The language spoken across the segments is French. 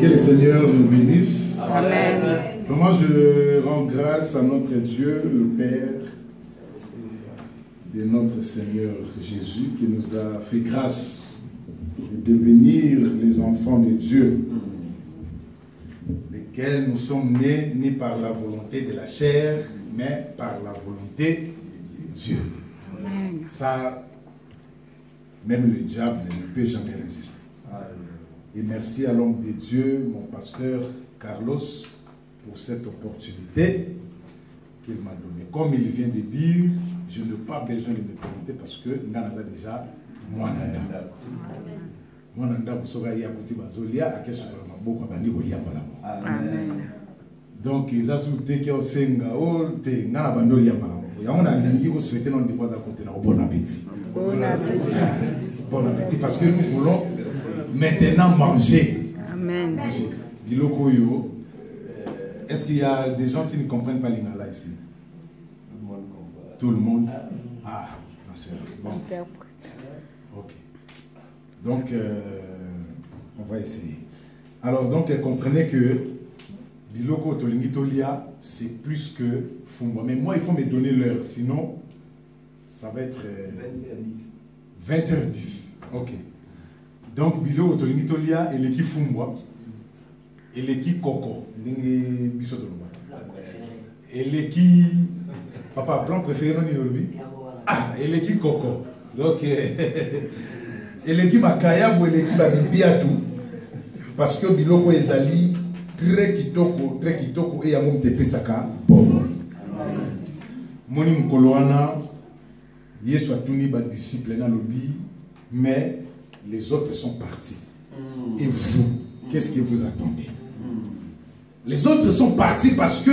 Que le Seigneur nous bénisse. Amen. Moi, je rends grâce à notre Dieu, le Père de notre Seigneur Jésus, qui nous a fait grâce de devenir les enfants de Dieu, lesquels nous sommes nés ni par la volonté de la chair, mais par la volonté de Dieu. Amen. Ça, même le diable ne peut jamais résister. Et merci à l'homme de Dieu, mon pasteur Carlos, pour cette opportunité qu'il m'a donnée. Comme il vient de dire, je n'ai pas besoin de me présenter parce que Nanaza déjà Mwananda. Mwananda, vous saurez, il y a petit bazolia, à quel moment beaucoup de gens Amen. Donc, ils ont souhaité qu'il y ait un senga, il y a un bandolia malamo. Il y a un ligne qui souhaite non de quoi d'apporter bon appétit. Bon appétit. Bon appétit parce que nous voulons maintenant manger. Amen. Biloko yo. Est-ce qu'il y a des gens qui ne comprennent pas l'ingala ici? Tout le monde. Ah, ma soeur. Bon. Ok. Donc, on va essayer. Alors, donc, elle comprenait que Biloko Tolingitolia, c'est plus que Fumba. Mais moi, il faut me donner l'heure. Sinon, ça va être 20h10. Ok. Donc, Biloko Tolingitolia et l'équipe Fumba. Et l'équipe Coco. Et l'équipe. Papa, plan préféré non aujourd'hui. Ah, et l'équipe Coco. Donc, et l'équipe Akayab ou l'équipe Abibiatou. Parce que Biloko Ezali, très kitoko, et Yamom Tepesaka, bon. Moni Mkoloana, Yesu Atuni, ba disciple dans lobby, mais les autres sont partis. Et vous, qu'est-ce que vous attendez? Les autres sont partis parce que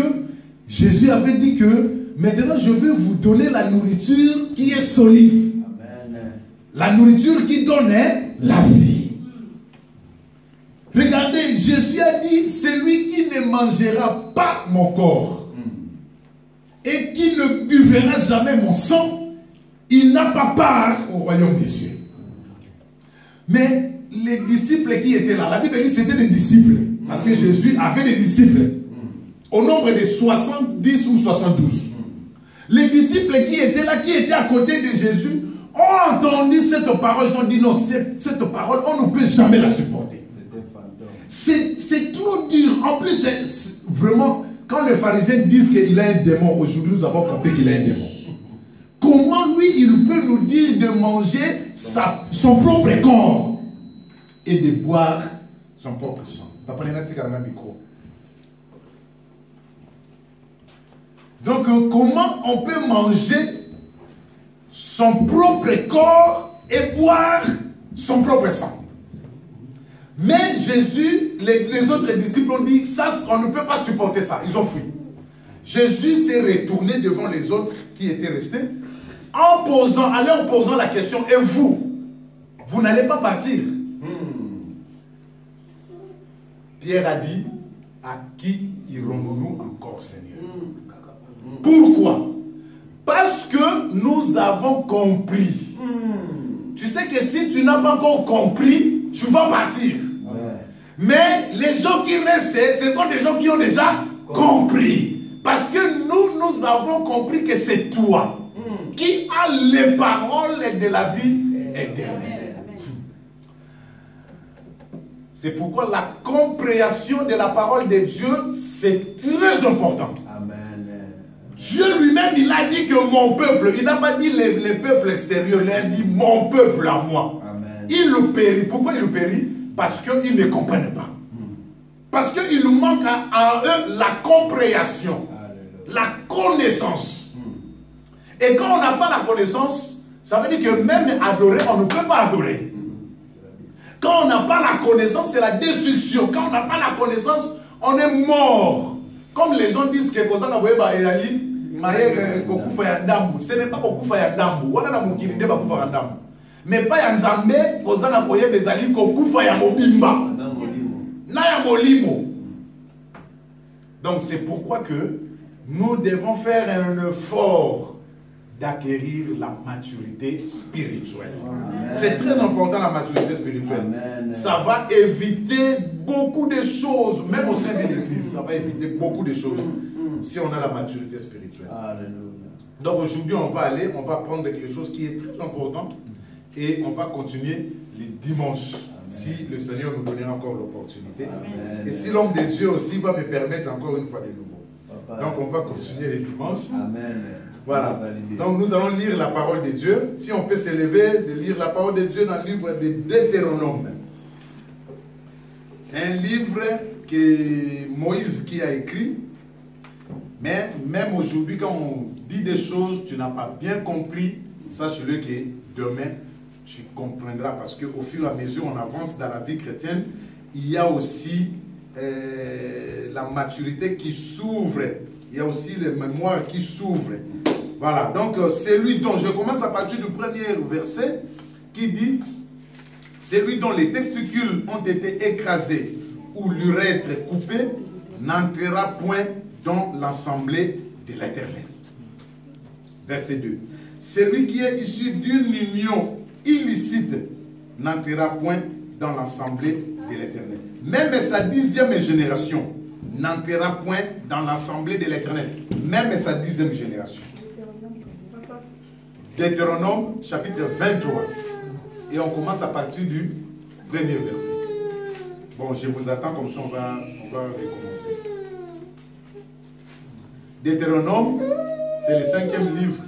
Jésus avait dit que maintenant je vais vous donner la nourriture qui est solide. Amen. La nourriture qui donne la vie. Regardez, Jésus a dit, celui qui ne mangera pas mon corps et qui ne buvera jamais mon sang, il n'a pas part au royaume des cieux. Mais les disciples qui étaient là, la Bible dit c'était des disciples, parce que Jésus avait des disciples, au nombre de 70 ou 72. Les disciples qui étaient là, qui étaient à côté de Jésus, ont entendu cette parole, ils ont dit non, cette parole, on ne peut jamais la supporter. C'est trop dur. En plus, vraiment, quand les pharisiens disent qu'il a un démon, aujourd'hui nous avons compris qu'il a un démon. Comment lui, il peut nous dire de manger son propre corps et de boire son propre sang? Donc, comment on peut manger son propre corps et boire son propre sang? Mais Jésus, les autres disciples ont dit, ça, on ne peut pas supporter ça. Ils ont fui. Jésus s'est retourné devant les autres qui étaient restés, en posant la question, et vous, vous n'allez pas partir? Pierre a dit, à qui irons-nous encore, Seigneur? Pourquoi? Parce que nous avons compris. Tu sais que si tu n'as pas encore compris, tu vas partir. Mais les gens qui restent, ce sont des gens qui ont déjà compris. Parce que nous avons compris que c'est toi qui as les paroles de la vie éternelle. C'est pourquoi la compréhension de la parole de Dieu, c'est très important. Amen. Dieu lui-même, il a dit que mon peuple, il n'a pas dit les peuples extérieurs, il a dit mon peuple à moi. Amen. Il le périt. Pourquoi il le périt? Parce qu'ils ne comprennent pas. Parce qu'il nous manque à eux la compréhension, la connaissance. Et quand on n'a pas la connaissance, ça veut dire que même adorer, on ne peut pas adorer. Quand on n'a pas la connaissance, c'est la destruction. Quand on n'a pas la connaissance, on est mort. Comme les gens disent que ce n'est pas Kokufa Yandambu. Mais pas Yanzambe, Kozana Koye Bezali, Kokufa Yamobimba. Naya Molimo. Donc c'est pourquoi que nous devons faire un effort d'acquérir la maturité spirituelle. C'est très important la maturité spirituelle. Amen. Ça va éviter beaucoup de choses, même au sein de l'église, ça va éviter beaucoup de choses si on a la maturité spirituelle. Alléluia. Donc aujourd'hui on va prendre quelque chose qui est très important et on va continuer les dimanches. Amen. Si le Seigneur nous donnera encore l'opportunité. Et si l'homme de Dieu aussi va me permettre encore une fois de nouveau. Papa. Donc on va continuer les dimanches. Amen. Voilà. Donc nous allons lire la parole de Dieu. Si on peut s'élever de lire la parole de Dieu dans le livre de Deutéronome. C'est un livre que Moïse qui a écrit. Mais même aujourd'hui, quand on dit des choses, tu n'as pas bien compris, sache-le que demain, tu comprendras. Parce qu'au fur et à mesure, on avance dans la vie chrétienne, il y a aussi la maturité qui s'ouvre. Il y a aussi les mémoires qui s'ouvrent. Voilà, donc celui dont, je commence à partir du premier verset qui dit, celui dont les testicules ont été écrasés ou l'urètre coupé n'entrera point dans l'assemblée de l'Éternel. Verset 2. Celui qui est issu d'une union illicite n'entrera point dans l'assemblée de l'Éternel. Même sa 10e génération n'entrera point dans l'assemblée de l'Éternel. Même sa 10e génération. Deutéronome chapitre 23. Et on commence à partir du premier verset. Bon, je vous attends comme ça, on va recommencer. Deutéronome, c'est le 5e livre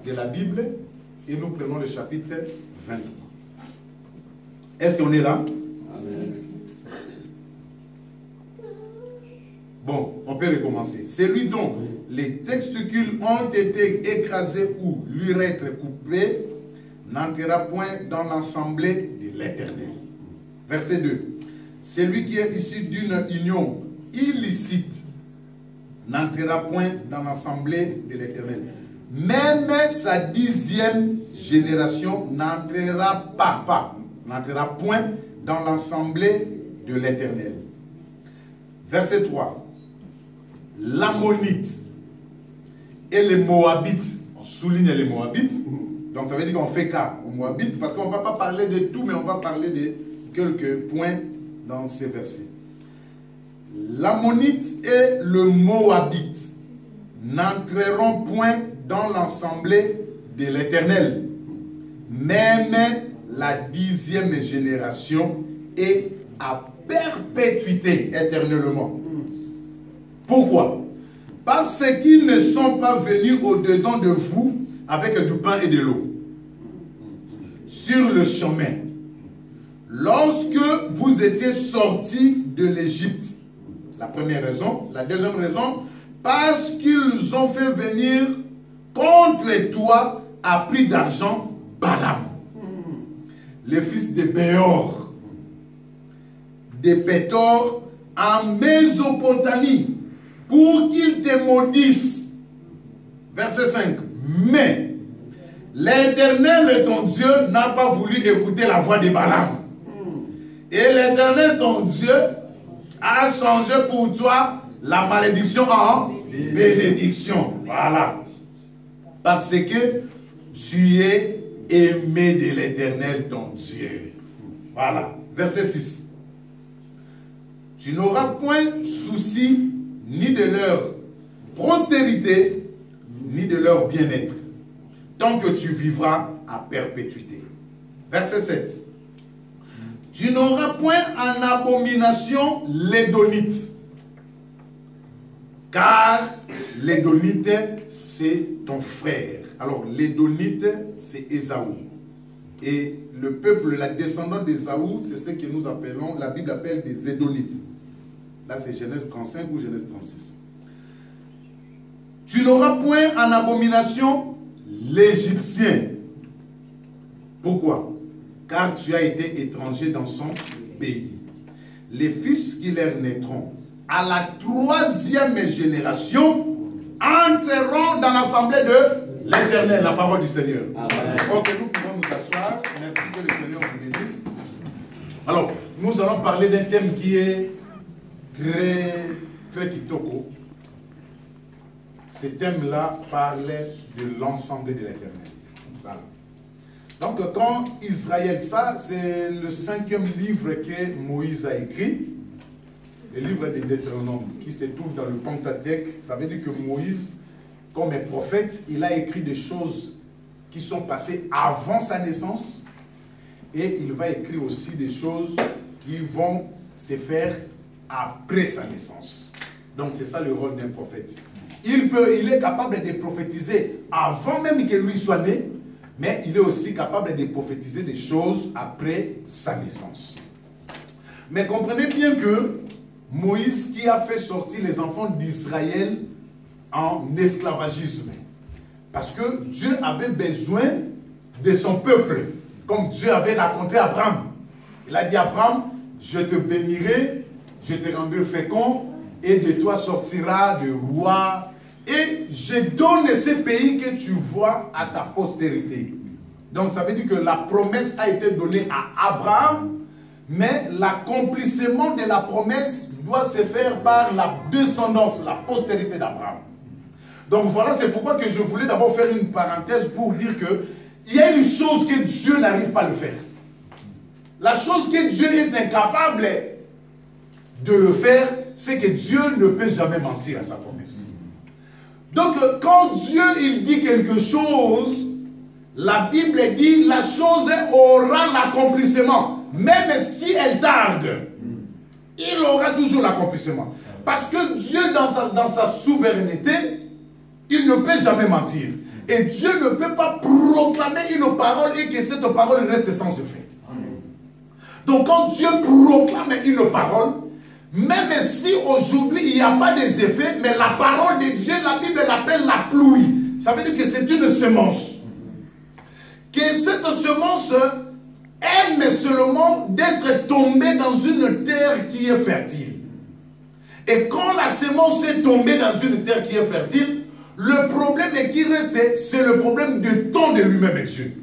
de la Bible. Et nous prenons le chapitre 23. Est-ce qu'on est là? Amen. Bon, on peut recommencer. Celui dont les testicules ont été écrasés ou l'urètre coupé n'entrera point dans l'assemblée de l'Éternel. Verset 2. Celui qui est issu d'une union illicite n'entrera point dans l'assemblée de l'Éternel. Même sa 10e génération n'entrera n'entrera point dans l'assemblée de l'Éternel. Verset 3. L'Ammonite et les Moabites, on souligne les Moabites, donc ça veut dire qu'on fait cas aux Moabites, parce qu'on ne va pas parler de tout, mais on va parler de quelques points dans ces versets. L'Ammonite et le Moabite n'entreront point dans l'assemblée de l'Éternel, même la 10e génération est à perpétuité éternellement. Pourquoi? Parce qu'ils ne sont pas venus au-dedans de vous avec du pain et de l'eau sur le chemin lorsque vous étiez sortis de l'Égypte. La première raison. La deuxième raison, parce qu'ils ont fait venir contre toi à prix d'argent Balaam, le fils de Béor, de Pétor en Mésopotamie, pour qu'il te maudisse. Verset 5. Mais l'Éternel, ton Dieu, n'a pas voulu écouter la voix de Balaam. Et l'Éternel, ton Dieu, a changé pour toi la malédiction en bénédiction. Voilà. Parce que tu es aimé de l'Éternel, ton Dieu. Voilà. Verset 6. Tu n'auras point souci ni de leur prospérité, ni de leur bien-être, tant que tu vivras à perpétuité. Verset 7. Tu n'auras point en abomination l'Édonite, car l'Édonite, c'est ton frère. Alors, l'Édonite, c'est Ésaü. Et le peuple, la descendante d'Ésaü, c'est ce que nous appelons, la Bible appelle des Édonites. Là, c'est Genèse 35 ou Genèse 36. Tu n'auras point en abomination l'Égyptien. Pourquoi? Car tu as été étranger dans son pays. Les fils qui leur naîtront à la 3e génération entreront dans l'assemblée de l'Éternel, la parole du Seigneur. Amen. Ok, nous pouvons nous asseoir. Merci que le Seigneur vous bénisse. Alors, nous allons parler d'un thème qui est très kitoko. ces thèmes-là parlaient de l'ensemble de l'Éternel. Voilà. Donc, quand Israël, ça, c'est le 5e livre que Moïse a écrit, le livre des Deutéronomes, qui se trouve dans le Pentateuque. Ça veut dire que Moïse, comme un prophète, il a écrit des choses qui sont passées avant sa naissance, et il va écrire aussi des choses qui vont se faire après sa naissance. Donc, c'est ça le rôle d'un prophète. Il est capable de prophétiser avant même que lui soit né, mais il est aussi capable de prophétiser des choses après sa naissance. Mais comprenez bien que Moïse, qui a fait sortir les enfants d'Israël en esclavagisme, parce que Dieu avait besoin de son peuple, comme Dieu avait raconté à Abraham. Il a dit à Abraham, je te bénirai, je te rendrai fécond, et de toi sortira de roi, et je donne ce pays que tu vois à ta postérité. Donc ça veut dire que la promesse a été donnée à Abraham, mais l'accomplissement de la promesse doit se faire par la descendance, la postérité d'Abraham. Donc voilà, c'est pourquoi que je voulais d'abord faire une parenthèse pour dire que il y a une chose que Dieu n'arrive pas à le faire. La chose que Dieu est incapable de le faire, c'est que Dieu ne peut jamais mentir à sa promesse. Donc quand Dieu il dit quelque chose, la Bible dit la chose aura l'accomplissement. Même si elle tarde, il aura toujours l'accomplissement. Parce que Dieu, dans sa souveraineté, il ne peut jamais mentir. Et Dieu ne peut pas proclamer une parole et que cette parole reste sans effet. Donc quand Dieu proclame une parole, même si aujourd'hui il n'y a pas des effets, mais la parole de Dieu, la Bible l'appelle la pluie. Ça veut dire que c'est une semence. Que cette semence aime seulement d'être tombée dans une terre qui est fertile. Et quand la semence est tombée dans une terre qui est fertile, le problème qui reste, c'est le problème du temps de lui-même Dieu.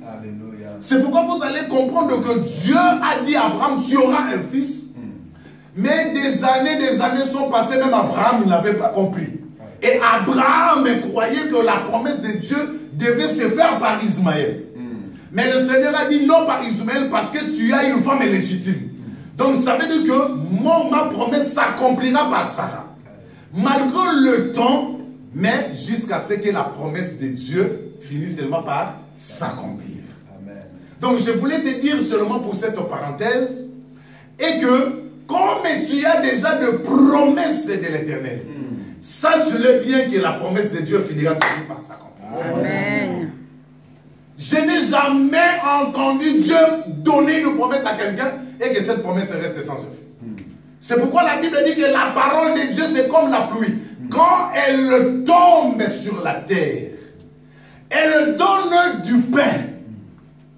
C'est pourquoi vous allez comprendre que Dieu a dit à Abraham, tu auras un fils. Mais des années sont passées, même Abraham n'avait pas compris. Et Abraham croyait que la promesse de Dieu devait se faire par Ismaël. Mais le Seigneur a dit non par Ismaël parce que tu as une femme légitime. Donc ça veut dire que ma promesse s'accomplira par Sarah. Malgré le temps, mais jusqu'à ce que la promesse de Dieu finisse seulement par s'accomplir. Donc je voulais te dire seulement pour cette parenthèse, et que comme tu as déjà de promesses de l'Éternel, sache-le bien que la promesse de Dieu finira toujours par s'accomplir. Amen. Je n'ai jamais entendu Dieu donner une promesse à quelqu'un et que cette promesse reste sans effet. C'est pourquoi la Bible dit que la parole de Dieu c'est comme la pluie. Quand elle tombe sur la terre, elle donne du pain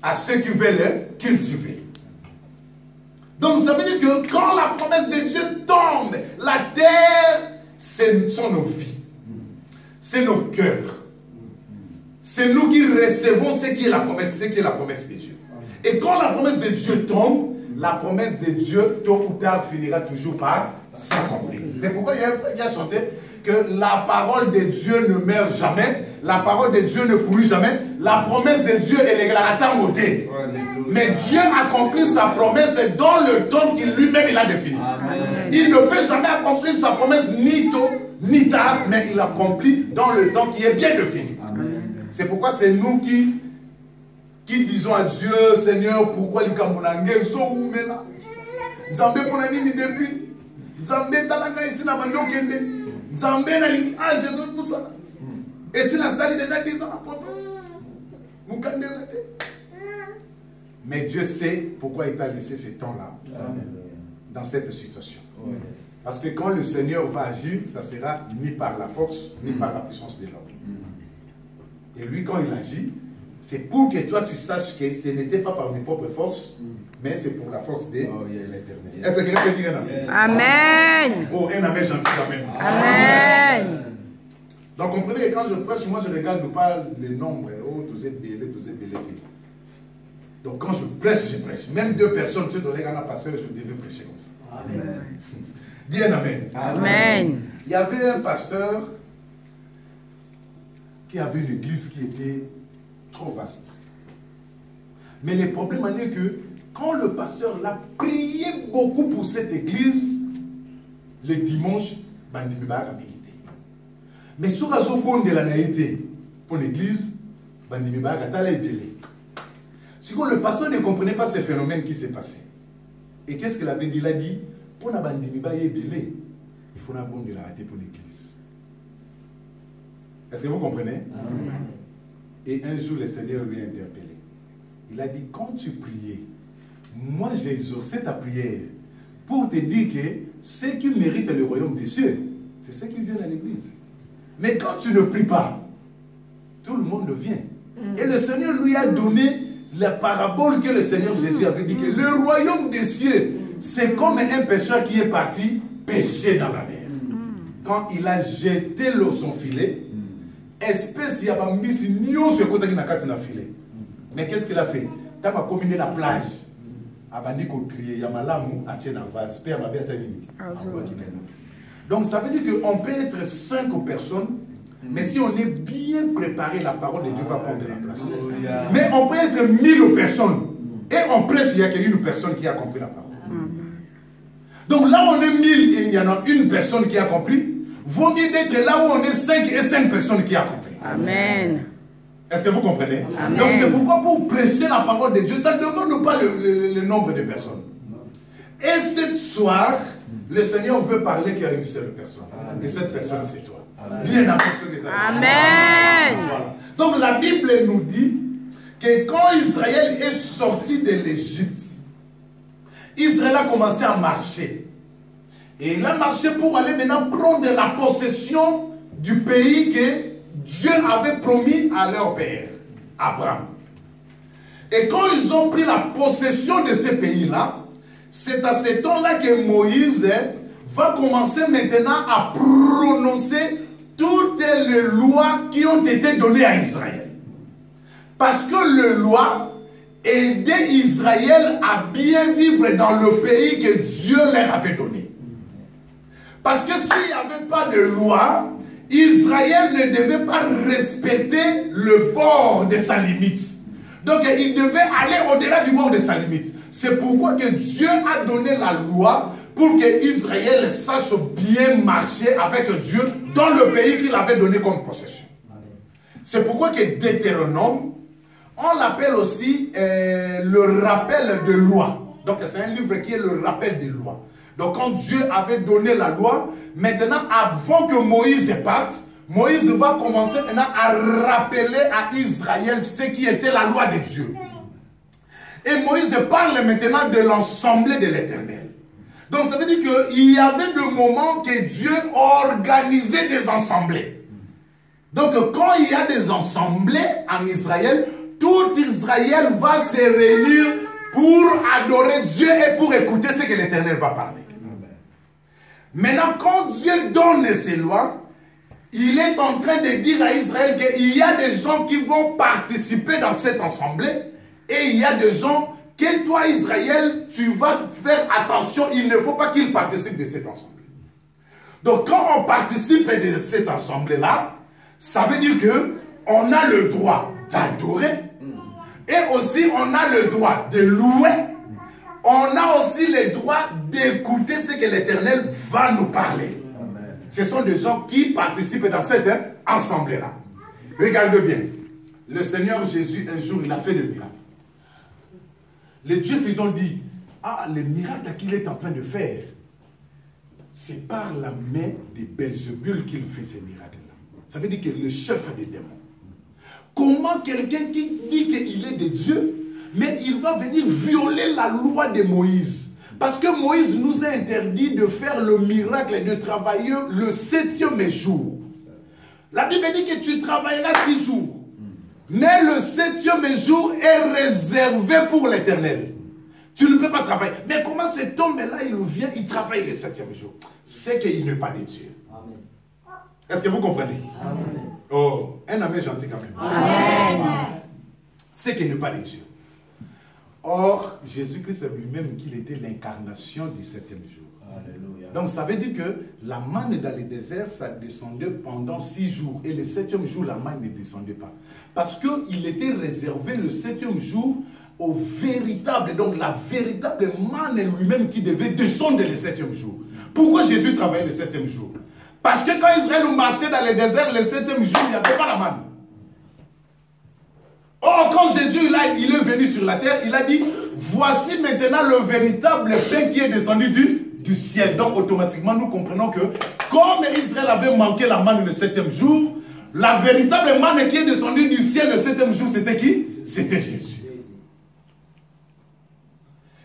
à ceux qui veulent cultiver. Donc ça veut dire que quand la promesse de Dieu tombe, la terre, ce sont nos vies, c'est nos cœurs. C'est nous qui recevons ce qui est la promesse, de Dieu. Et quand la promesse de Dieu tombe, la promesse de Dieu, tôt ou tard, finira toujours par s'accomplir. C'est pourquoi il y a chanté que la parole de Dieu ne meurt jamais, la parole de Dieu ne pourrit jamais, la promesse de Dieu est la beauté. Mais Dieu accomplit sa promesse dans le temps qu'il lui-même il a défini. Amen. Il ne peut jamais accomplir sa promesse ni tôt ni tard, mais il l'accomplit dans le temps qui est bien défini. C'est pourquoi c'est nous qui disons à Dieu, Seigneur, pourquoi les Kamunangé sont où là? Nzambe pour la ligne depuis. Nzambe talanga ici na bando kende. Nzambe na ligne anje de tout ça. Et si la salle déjà 10 ans après. Mais Dieu sait pourquoi il t'a laissé ce temps-là dans cette situation. Parce que quand le Seigneur va agir, ça sera ni par la force, ni par la puissance de l'homme. Et lui, quand il agit, c'est pour que toi tu saches que ce n'était pas par mes propres forces, mais c'est pour la force de l'Éternel. Est-ce que quelqu'un peut dire un amen? Amen. Oh, un amen gentil, amen. Amen. Donc comprenez que quand je prêche, moi je regarde pas les nombres. Oh, tous êtes belés, tous êtes belés. Donc quand je prêche, je prêche. Même 2 personnes, tu dois regarder un pasteur, je devais prêcher comme ça. Amen. Dis un amen. Amen. Il y avait un pasteur qui avait une église qui était trop vaste. Mais le problème en est que quand le pasteur l'a prié beaucoup pour cette église, le dimanche, bandimi ba milité. Mais sur la zone de la naïveté pour l'église, bandimi ba tala ebele. Si le pasteur ne comprenait pas ce phénomène qui s'est passé. Et qu'est-ce qu'il avait dit? Il a dit, pour la bandimi ba ebele, il faut un bon de la rater pour l'église. Est-ce que vous comprenez? Amen. Et un jour, le Seigneur lui a interpellé. Il a dit, quand tu priais, moi j'ai exaucé ta prière pour te dire que ceux qui méritent le royaume des cieux, c'est ceux qui viennent à l'église. Mais quand tu ne pries pas, tout le monde vient. Et le Seigneur lui a donné la parabole que le Seigneur Jésus avait dit, que le royaume des cieux, c'est comme un pêcheur qui est parti pêcher dans la mer. Quand il a jeté son filet, espèce il y a pas mis nion sur côté qui n'a pas filet. Mais qu'est-ce qu'il a fait? Il a combiné la plage. Donc ça veut dire qu'on peut être 5 personnes, mais si on est bien préparé, la parole de Dieu va prendre la place. Mais on peut être 1000 personnes, et en plus il y a qu'une personne qui a compris la parole. Donc là où on est 1000 et il y en a une personne qui a compris, vaut mieux d'être là où on est 5 et 5 personnes qui a compris. Amen. Est-ce que vous comprenez? Amen. Donc c'est pourquoi pour prêcher la parole de Dieu, ça ne demande pas le nombre de personnes. Et ce soir, le Seigneur veut parler qu'il y a une seule personne. Amen. Et cette personne, c'est toi. Amen. Bien aperçu des amis. Amen. Voilà. Donc la Bible nous dit que quand Israël est sorti de l'Égypte, Israël a commencé à marcher. Et il a marché pour aller maintenant prendre la possession du pays que Dieu avait promis à leur père, Abraham. Et quand ils ont pris la possession de ce pays-là, c'est à ce temps-là que Moïse va commencer maintenant à prononcer toutes les lois qui ont été données à Israël. Parce que les lois aidaient Israël à bien vivre dans le pays que Dieu leur avait donné. Parce que s'il n'y avait pas de loi, Israël ne devait pas respecter le bord de sa limite. Donc il devait aller au-delà du bord de sa limite. C'est pourquoi que Dieu a donné la loi pour que Israël sache bien marcher avec Dieu dans le pays qu'il avait donné comme possession. C'est pourquoi que Deutéronome, on l'appelle aussi le rappel de loi. Donc c'est un livre qui est le rappel des lois. Donc quand Dieu avait donné la loi, maintenant avant que Moïse parte, Moïse va commencer maintenant à rappeler à Israël ce qui était la loi de Dieu. Et Moïse parle maintenant de l'assemblée de l'Éternel. Donc ça veut dire qu'il y avait des moments que Dieu organisait des assemblées. Donc quand il y a des assemblées en Israël, tout Israël va se réunir pour adorer Dieu et pour écouter ce que l'Éternel va parler. Maintenant, quand Dieu donne ses lois, il est en train de dire à Israël qu'il y a des gens qui vont participer dans cette assemblée et il y a des gens que toi, Israël, tu vas faire attention, il ne faut pas qu'ils participent de cette assemblée. Donc, quand on participe de cette assemblée-là, ça veut dire qu'on a le droit d'adorer et aussi on a le droit de louer. On a aussi le droit d'écouter ce que l'Éternel va nous parler. Amen. Ce sont des gens qui participent dans cette assemblée-là. Regardez bien. Le Seigneur Jésus, un jour, il a fait des miracles. Les Juifs, ils ont dit, ah, le miracle qu'il est en train de faire, c'est par la main de Belzébul qu'il fait ces miracles-là. Ça veut dire que le chef des démons. Comment quelqu'un qui dit qu'il est de Dieu, mais il va venir violer la loi de Moïse. Parce que Moïse nous a interdit de faire le miracle et de travailler le 7e jour. La Bible dit que tu travailleras 6 jours. Mais le 7e jour est réservé pour l'Éternel. Tu ne peux pas travailler. Mais comment cet homme-là, il vient, il travaille le 7e jour? C'est qu'il n'est pas de Dieu. Est-ce que vous comprenez? Amen. Oh, un amen gentil quand même. Amen. C'est qu'il n'est pas de Dieu. Or, Jésus-Christ lui-même qu'il était l'incarnation du 7e jour. Alléluia. Donc ça veut dire que la manne dans le désert, ça descendait pendant 6 jours. Et le 7e jour, la manne ne descendait pas. Parce qu'il était réservé le 7e jour au véritable, donc la véritable manne lui-même qui devait descendre le 7e jour. Pourquoi Jésus travaillait le 7e jour? Parce que quand Israël marchait dans le désert, le 7e jour, il n'y avait pas la manne. Or, quand Jésus là, il est venu sur la terre, il a dit, voici maintenant le véritable pain qui est descendu du ciel. Donc, automatiquement, nous comprenons que, comme Israël avait manqué la manne le 7e jour, la véritable manne qui est descendue du ciel le 7e jour, c'était qui? C'était Jésus.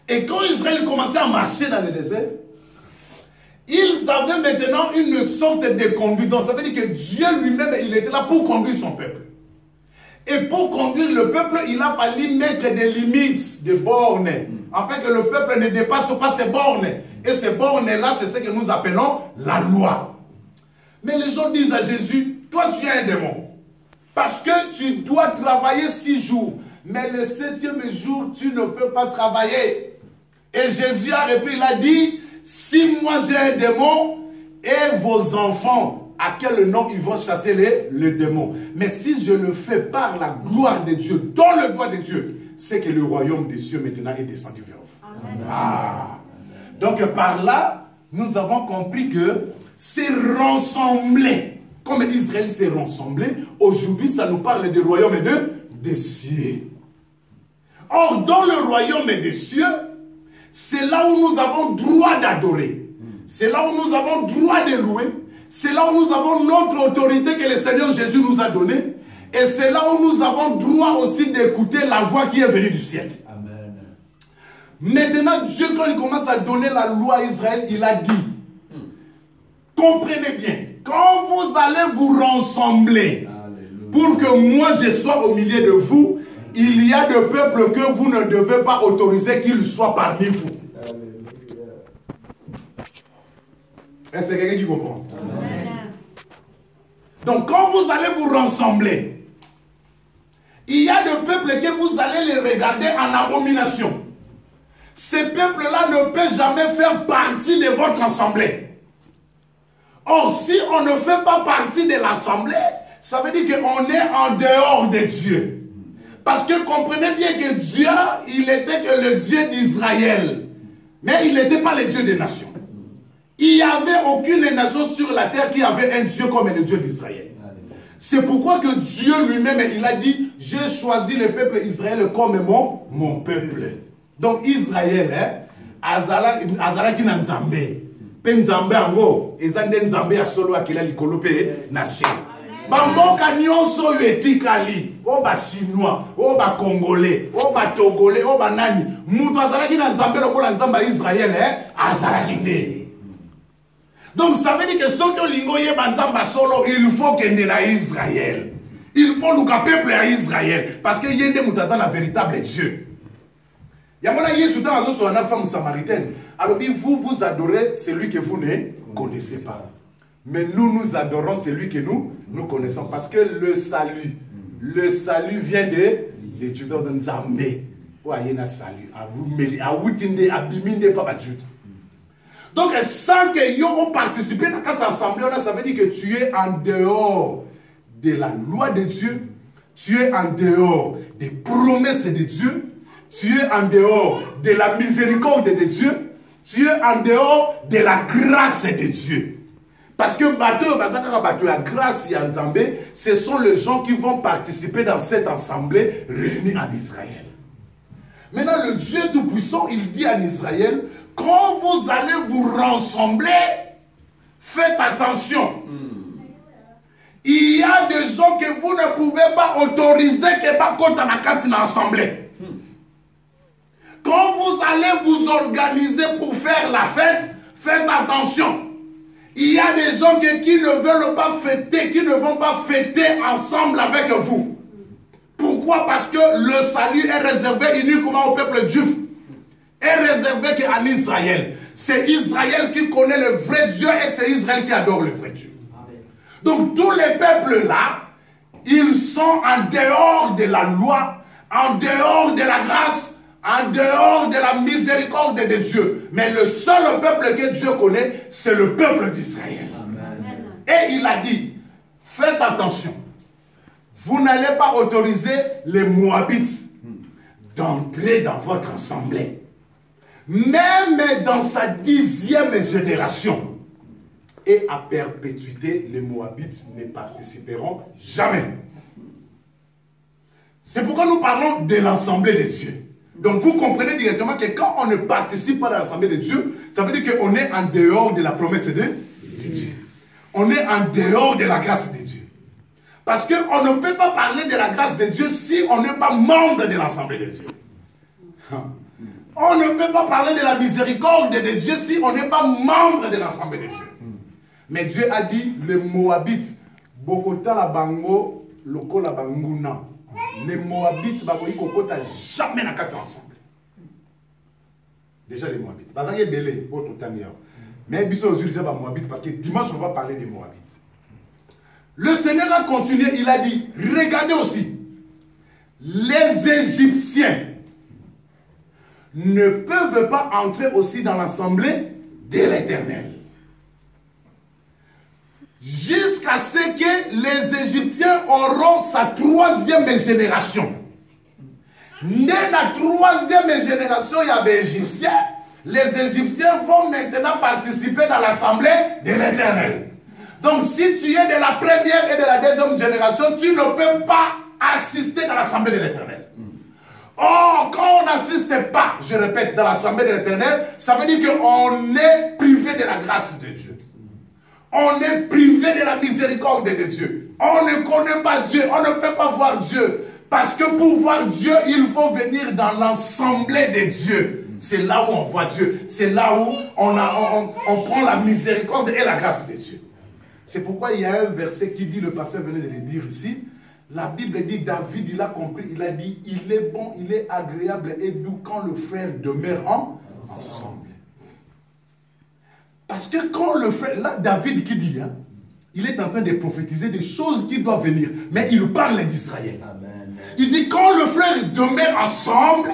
Et quand Israël commençait à marcher dans le désert, ils avaient maintenant une sorte de conduite. Donc, ça veut dire que Dieu lui-même, il était là pour conduire son peuple. Et pour conduire le peuple, il a fallu mettre des limites, des bornes, afin que le peuple ne dépasse pas ces bornes. Et ces bornes-là, c'est ce que nous appelons la loi. Mais les gens disent à Jésus, toi tu es un démon. Parce que tu dois travailler 6 jours. Mais le 7e jour, tu ne peux pas travailler. Et Jésus a répondu, il a dit, si moi j'ai un démon et vos enfants, à quel nom ils vont chasser les démons. Mais si je le fais par la gloire de Dieu, dans le doigt de Dieu, c'est que le royaume des cieux maintenant est descendu vers vous. Amen. Ah. Donc par là, nous avons compris que c'est rassemblé. Comme Israël s'est rassemblé, aujourd'hui ça nous parle du royaume des cieux. Or, dans le royaume des cieux, c'est là où nous avons droit d'adorer. C'est là où nous avons droit de louer. C'est là où nous avons notre autorité que le Seigneur Jésus nous a donnée. Et c'est là où nous avons droit aussi d'écouter la voix qui est venue du ciel. Amen. Maintenant, Dieu, quand il commence à donner la loi à Israël, il a dit, comprenez bien, quand vous allez vous rassembler, pour que moi je sois au milieu de vous, il y a des peuples que vous ne devez pas autoriser qu'ils soient parmi vous. Est-ce que quelqu'un qui comprend? Amen. Donc quand vous allez vous rassembler, il y a des peuples que vous allez les regarder en abomination. Ces peuples-là ne peuvent jamais faire partie de votre assemblée. Or, si on ne fait pas partie de l'assemblée, ça veut dire qu'on est en dehors de Dieu. Parce que comprenez bien que Dieu, il était que le Dieu d'Israël. Mais il n'était pas le Dieu des nations. Il n'y avait aucune nation sur la terre qui avait un Dieu comme le Dieu d'Israël. C'est pourquoi que Dieu lui-même, il a dit, j'ai choisi le peuple Israël comme mon peuple. Donc Israël, Azala qui n'a Nzambe. Pe Nzambe ango, ezande Nzambe ya solo akila likolo pe nation. Bamboka nyonso etikali, o ba chinois, o ba congolais, o ba togolais, o ba nani, mutu azalaki na Nzambe lokola Nzamba Israël, azalaki te. Donc ça veut dire que ceux qui lingo yeba Nzamba solo, il faut qu'il y ait Israël. Il faut nous peuple à Israël parce que yende mutaza la véritable Dieu. Yamona Yesu dans la sur une femme samaritaine. Alors vous adorez celui que vous ne connaissez pas. Mais nous adorons celui que nous connaissons. Parce que le salut vient de Dieu de Nzambe. Voyez na salut. Donc sans que nous participions à cette assemblée, ça veut dire que tu es en dehors de la loi de Dieu. Tu es en dehors des promesses de Dieu. Tu es en dehors de la miséricorde de Dieu. Tu es en dehors de la grâce de Dieu. Parce que la grâce et Nzambe, ce sont les gens qui vont participer dans cette assemblée réunie en Israël. Maintenant, le Dieu Tout-Puissant, il dit en Israël, quand vous allez vous rassembler, faites attention. Il y a des gens que vous ne pouvez pas autoriser que pas contre la carte dans l'assemblée. Quand vous allez vous organiser pour faire la fête, faites attention. Il y a des gens qui ne veulent pas fêter, qui ne vont pas fêter ensemble avec vous. Pourquoi? Parce que le salut est réservé uniquement au peuple juif. Est réservé qu'en Israël. C'est Israël qui connaît le vrai Dieu et c'est Israël qui adore le vrai Dieu. Donc tous les peuples là, ils sont en dehors de la loi, en dehors de la grâce, en dehors de la miséricorde de Dieu. Mais le seul peuple que Dieu connaît, c'est le peuple d'Israël. Et il a dit, faites attention, vous n'allez pas autoriser les Moabites d'entrer dans votre assemblée. Même dans sa 10e génération. Et à perpétuité, les Moabites ne participeront jamais. C'est pourquoi nous parlons de l'assemblée de Dieu. Donc vous comprenez directement que quand on ne participe pas dans l'assemblée de Dieu, ça veut dire qu'on est en dehors de la promesse de Dieu. On est en dehors de la grâce de Dieu. Parce qu'on ne peut pas parler de la grâce de Dieu si on n'est pas membre de l'assemblée de Dieu. On ne peut pas parler de la miséricorde de Dieu si on n'est pas membre de l'assemblée de Dieu. Mais Dieu a dit, les Moabites, Bokota la Bango, Loko la Banguna. Les Moabites, Bakoyi Kokota jamais na quatre ensemble. Déjà les Moabites. Bazange Belé, autre Tania. Mais Bisso aujourd'hui, c'est pas Moabites parce que dimanche, on va parler des Moabites. Le Seigneur a continué, il a dit, regardez aussi, les Égyptiens ne peuvent pas entrer aussi dans l'assemblée de l'Éternel. Jusqu'à ce que les Égyptiens auront sa 3e génération. Dès la 3e génération, il y a des Égyptiens. Les Égyptiens vont maintenant participer dans l'assemblée de l'Éternel. Donc si tu es de la 1re et de la 2e génération, tu ne peux pas assister dans l'assemblée de l'Éternel. Or, quand on n'assiste pas, je répète, dans l'assemblée de l'Éternel, ça veut dire qu'on est privé de la grâce de Dieu. On est privé de la miséricorde de Dieu. On ne connaît pas Dieu. On ne peut pas voir Dieu. Parce que pour voir Dieu, il faut venir dans l'assemblée de Dieu. C'est là où on voit Dieu. C'est là où on prend la miséricorde et la grâce de Dieu. C'est pourquoi il y a un verset qui dit, le pasteur venait de le dire ici, la Bible dit, David, il a compris, il a dit, il est bon, il est agréable et doux quand le frère demeure ensemble. Parce que quand le frère, là David qui dit, hein, il est en train de prophétiser des choses qui doivent venir, mais il parle d'Israël. Il dit quand le frère demeure ensemble,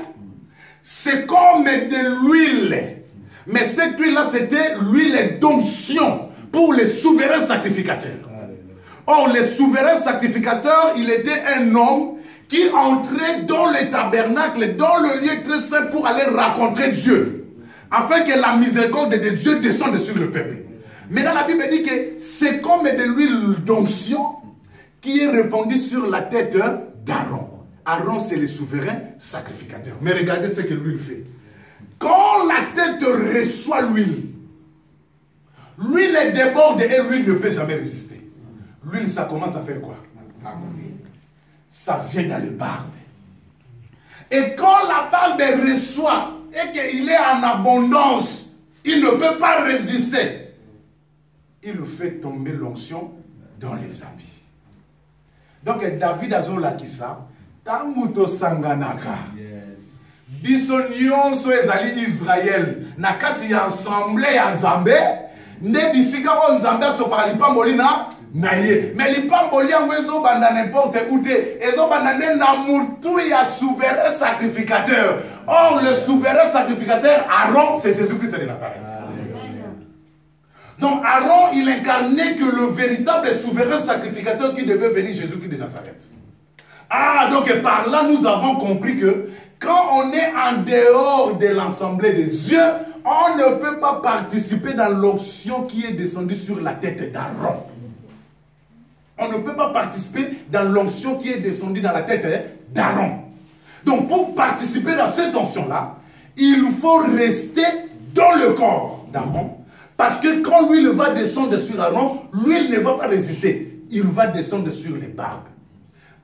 c'est comme de l'huile. Mais cette huile-là, c'était l'huile d'onction pour les souverains sacrificateurs. Or, les souverains sacrificateurs, il était un homme qui entrait dans le tabernacle, dans le lieu très saint pour aller rencontrer Dieu. Afin que la miséricorde de Dieu descende sur le peuple. Maintenant, la Bible dit que c'est comme de l'huile d'onction qui est répandue sur la tête d'Aaron. Aaron, c'est le souverain sacrificateur. Mais regardez ce que l'huile fait. Quand la tête reçoit l'huile, l'huile déborde et l'huile ne peut jamais résister. L'huile, ça commence à faire quoi? Ça vient dans le barbe. Et quand la barbe reçoit et qu'il est en abondance, il ne peut pas résister. Il fait tomber l'onction dans les habits. Donc David a dit ça. Tanguto sanganaka. Biso nyonso ezali Israël. Nakati ya ensemble ya Nzambe. Ne bisika o Nzambe so par lipamboli na ye. Mais lipamboli yango ezo banda n'importe où te. Ezo banda na mutu ya souverain sacrificateur. Or le souverain sacrificateur Aaron, c'est Jésus-Christ de Nazareth. Donc Aaron, il incarnait que le véritable souverain sacrificateur qui devait venir, Jésus-Christ de Nazareth. Ah, donc par là, nous avons compris que quand on est en dehors de l'assemblée de Dieu, on ne peut pas participer dans l'onction qui est descendue sur la tête d'Aaron. On ne peut pas participer dans l'onction qui est descendue dans la tête d'Aaron. Donc pour participer dans cette onction-là, il faut rester dans le corps d'Aaron. Parce que quand l'huile va descendre sur Aaron, l'huile ne va pas résister. Il va descendre sur les barbes.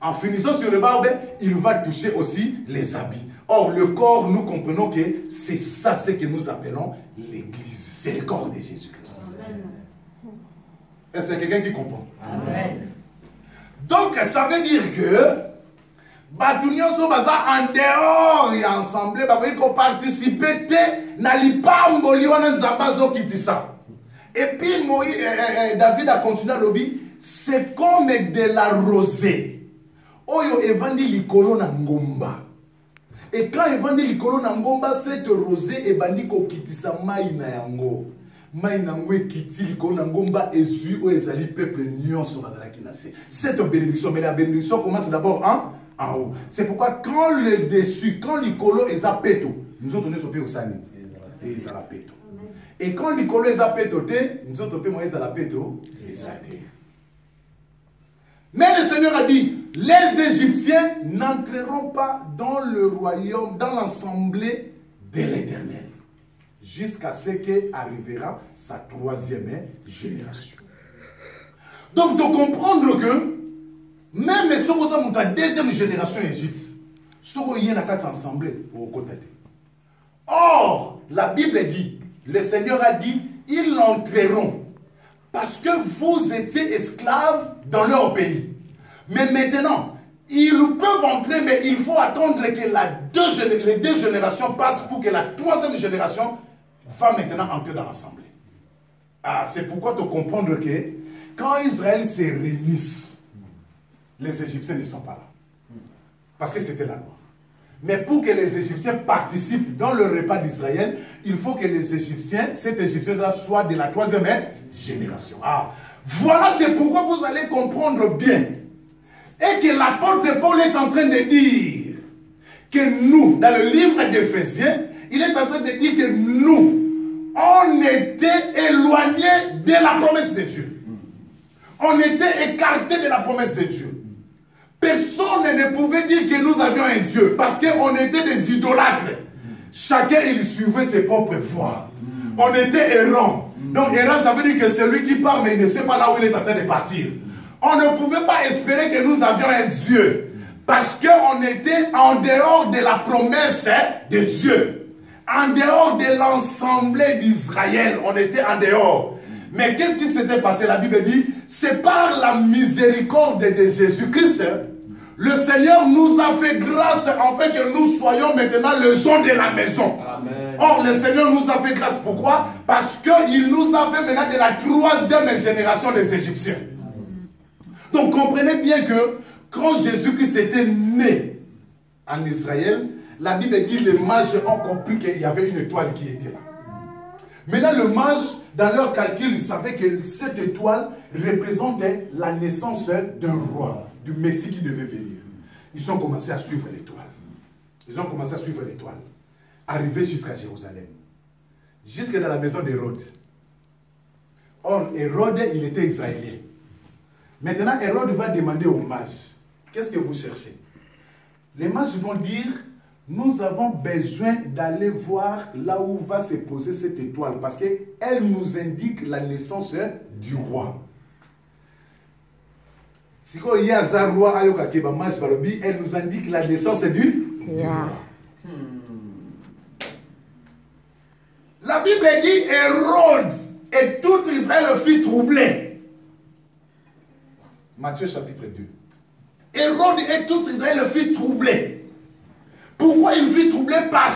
En finissant sur les barbes, il va toucher aussi les habits. Or, le corps, nous comprenons que c'est ça ce que nous appelons l'Église. C'est le corps de Jésus-Christ. Est-ce que quelqu'un qui comprend? Amen. Donc, ça veut dire que Batunyoso baza en dehors et ensemble, il faut participer na lipamboli wana nzamba zo kitisa. Et puis David a continué à lobby, c'est comme de la rosée. Oyo evandi likolo na ngomba. Et quand ils vendent l'ikolo nangomba, cette rosée et bandiko kitisa maïna yango. Maïna ngwe kiti l'ikolo nangomba et zui ou ezali peuple nion sur la kinase. C'est une bénédiction, mais la bénédiction commence d'abord en haut. C'est pourquoi quand le dessus, quand l'ikolo est à péto, nous autres on est sur au sani. Et ils à la péto. Et quand l'ikolo est à péto, nous autres on est à la péto. Mais le Seigneur a dit, les Égyptiens n'entreront pas dans le royaume, dans l'assemblée de l'Éternel, jusqu'à ce qu'arrivera sa troisième génération. Donc, de comprendre que, même si vous avez la deuxième génération Égypte, si vous avez quatre assemblées, au côté. Or, la Bible dit, le Seigneur a dit, ils entreront. Parce que vous étiez esclaves dans leur pays. Mais maintenant, ils peuvent entrer, mais il faut attendre que les deux générations passent pour que la troisième génération va maintenant entrer dans l'assemblée. Ah, c'est pourquoi de comprendre que quand Israël se réunissent, les Égyptiens ne sont pas là. Parce que c'était la loi. Mais pour que les Égyptiens participent dans le repas d'Israël, il faut que les Égyptiens, cet Égyptien-là, soit de la troisième génération. Ah, voilà, c'est pourquoi vous allez comprendre bien. Et que l'apôtre Paul est en train de dire que nous, dans le livre d'Éphésiens, il est en train de dire que nous, on était éloignés de la promesse de Dieu. On était écartés de la promesse de Dieu. Personne ne pouvait dire que nous avions un Dieu parce qu'on était des idolâtres. Chacun, il suivait ses propres voies. On était errants. Donc, errant, ça veut dire que c'est lui qui part, mais il ne sait pas là où il est en train de partir. On ne pouvait pas espérer que nous avions un Dieu parce qu'on était en dehors de la promesse de Dieu. En dehors de l'ensemble d'Israël. On était en dehors. Mais qu'est-ce qui s'était passé? La Bible dit, c'est par la miséricorde de Jésus-Christ, le Seigneur nous a fait grâce en fait que nous soyons maintenant le gens de la maison. Amen. Or, le Seigneur nous a fait grâce. Pourquoi? Parce qu'il nous a fait maintenant de la troisième génération des Égyptiens. Donc, comprenez bien que quand Jésus-Christ était né en Israël, la Bible dit que les mages ont compris qu'il y avait une étoile qui était là. Maintenant, le mage, dans leur calcul, ils savaient que cette étoile représentait la naissance d'un roi, du Messie qui devait venir. Ils ont commencé à suivre l'étoile. Ils ont commencé à suivre l'étoile. Arrivé jusqu'à Jérusalem. Jusque dans la maison d'Hérode. Or, Hérode, il était israélien. Maintenant, Hérode va demander aux mages, qu'est-ce que vous cherchez? Les mages vont dire, nous avons besoin d'aller voir là où va se poser cette étoile, parce qu'elle nous indique la naissance du roi. Si il y a un roi, elle nous indique la naissance du roi. La Bible dit, Hérode et tout Israël fut troublé. Matthieu chapitre 2. Hérode et tout Israël fut troublé. Pourquoi il fut troublé? Parce